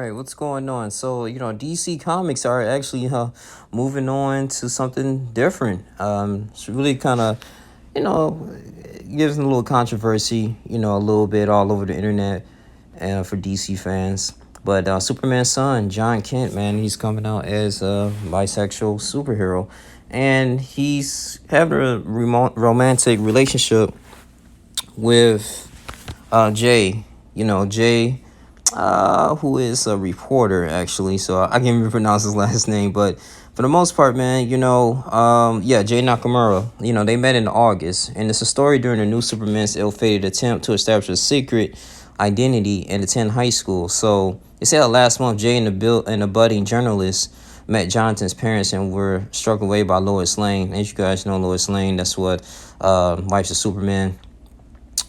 right, what's going on? So, DC Comics are actually moving on to something different. It's really kind of, you know, gives them a little controversy, a little bit all over the internet for DC fans. But Superman's son, John Kent, man, he's coming out as a bisexual superhero. And he's having a romantic relationship with Jay. Jay, who is a reporter actually, so I can't even pronounce his last name, but for the most part, man, yeah, Jay Nakamura, they met in August, and it's a story during the new Superman's ill-fated attempt to establish a secret identity and attend high school. So they said last month, Jay and a budding journalist met Jonathan's parents and were struck away by Lois Lane. As you guys know, Lois Lane, that's what wife of Superman.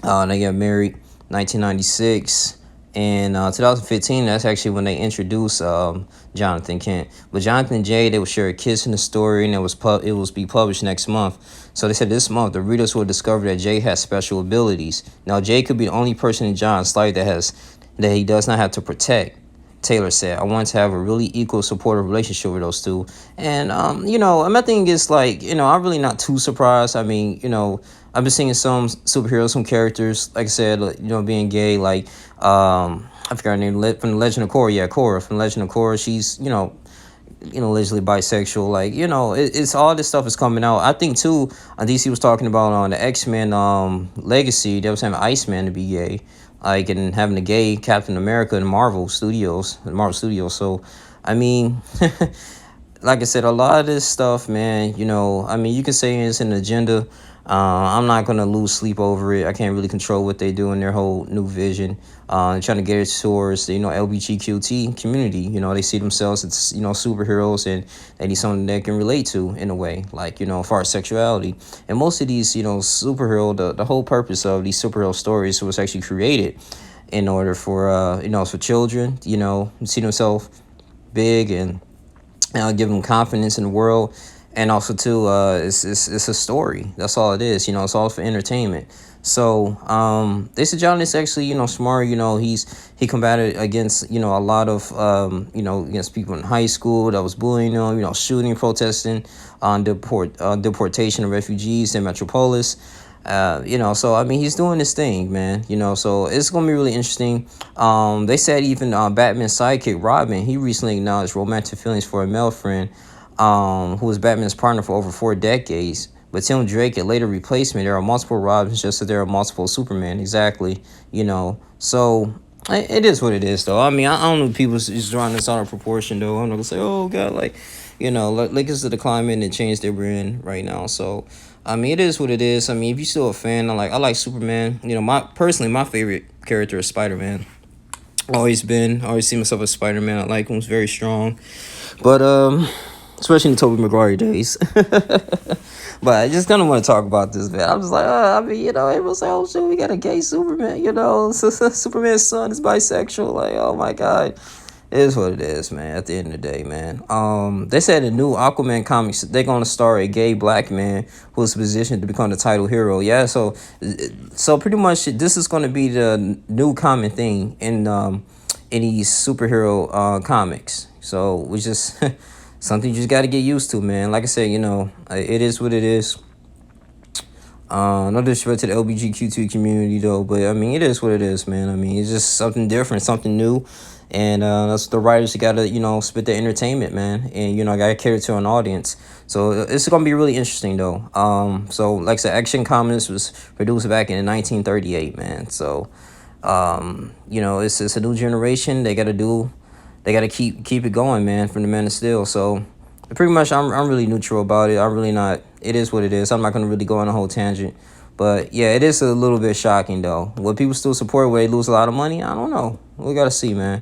They got married 1996. And 2015, that's actually when they introduced Jonathan Kent. But Jonathan and Jay, they will share a kiss in the story, and it will be published next month. So they said this month, the readers will discover that Jay has special abilities. Now, Jay could be the only person in John's life that he does not have to protect. Taylor said, I want to have a really equal, supportive relationship with those two. And, my thing is like, I'm really not too surprised. I mean, I've been seeing some superheroes, some characters, like I said, being gay, like, I forgot her name, from the Legend of Korra. Yeah, Korra, from the Legend of Korra. She's, allegedly bisexual. Like, it's all this stuff is coming out. I think, too, DC was talking about on the X-Men Legacy, they was having Iceman to be gay. Like, and having a gay Captain America in Marvel Studios. So, I mean, like I said, a lot of this stuff, man, you can say it's an agenda. I'm not going to lose sleep over it. I can't really control what they do in their whole new vision. Trying to get it towards the, LGBTQT community. They see themselves as, superheroes, and they need something they can relate to in a way, like, as far as sexuality. And most of these, the whole purpose of these superhero stories was actually created in order for, for children, see themselves big and give them confidence in the world. And also, too, it's a story. That's all it is. It's all for entertainment. So they said John is actually, smart. He combated against, a lot of, against people in high school that was bullying him, shooting, protesting on deportation of refugees in Metropolis. So, I mean, he's doing this thing, man, so it's going to be really interesting. They said even Batman's sidekick, Robin, he recently acknowledged romantic feelings for a male friend, who was Batman's partner for over 4 decades. But Tim Drake had later replaced me. There are multiple Robins, just as there are multiple Superman. Exactly, So it is what it is, though. I mean, I don't know if people just drawing this out of proportion, though. I'm not gonna say, oh God, like, like this is the climate and change that we're in right now. So, I mean, it is what it is. I mean, if you're still a fan, I like Superman. My favorite character is Spider-Man. Always see myself as Spider-Man. I like him. He's very strong, but especially in the Tobey Maguire days. But I just kind of want to talk about this, man. I'm just like, everyone's like, oh, shit, we got a gay Superman, Superman's son is bisexual. Like, oh, my God. It is what it is, man, at the end of the day, man. They said in the new Aquaman comics, they're going to star a gay black man who's positioned to become the title hero. Yeah, so pretty much this is going to be the new common thing in these superhero comics. So we just... something you just got to get used to, man. Like I said, it is what it is. No disrespect to the LGBTQ community, though, but I mean, it is what it is, man. I mean, it's just something different, something new, and that's the writers. You got to, spit the entertainment, man, and got to cater to an audience. So it's gonna be really interesting, though. So like I said, Action Comics was produced back in 1938, man. So, it's a new generation. They got to keep it going, man, from the Man of Steel. So pretty much I'm really neutral about it. I'm really not. It is what it is. I'm not going to really go on a whole tangent. But, yeah, it is a little bit shocking, though. Will people still support it? Will they lose a lot of money? I don't know. We got to see, man.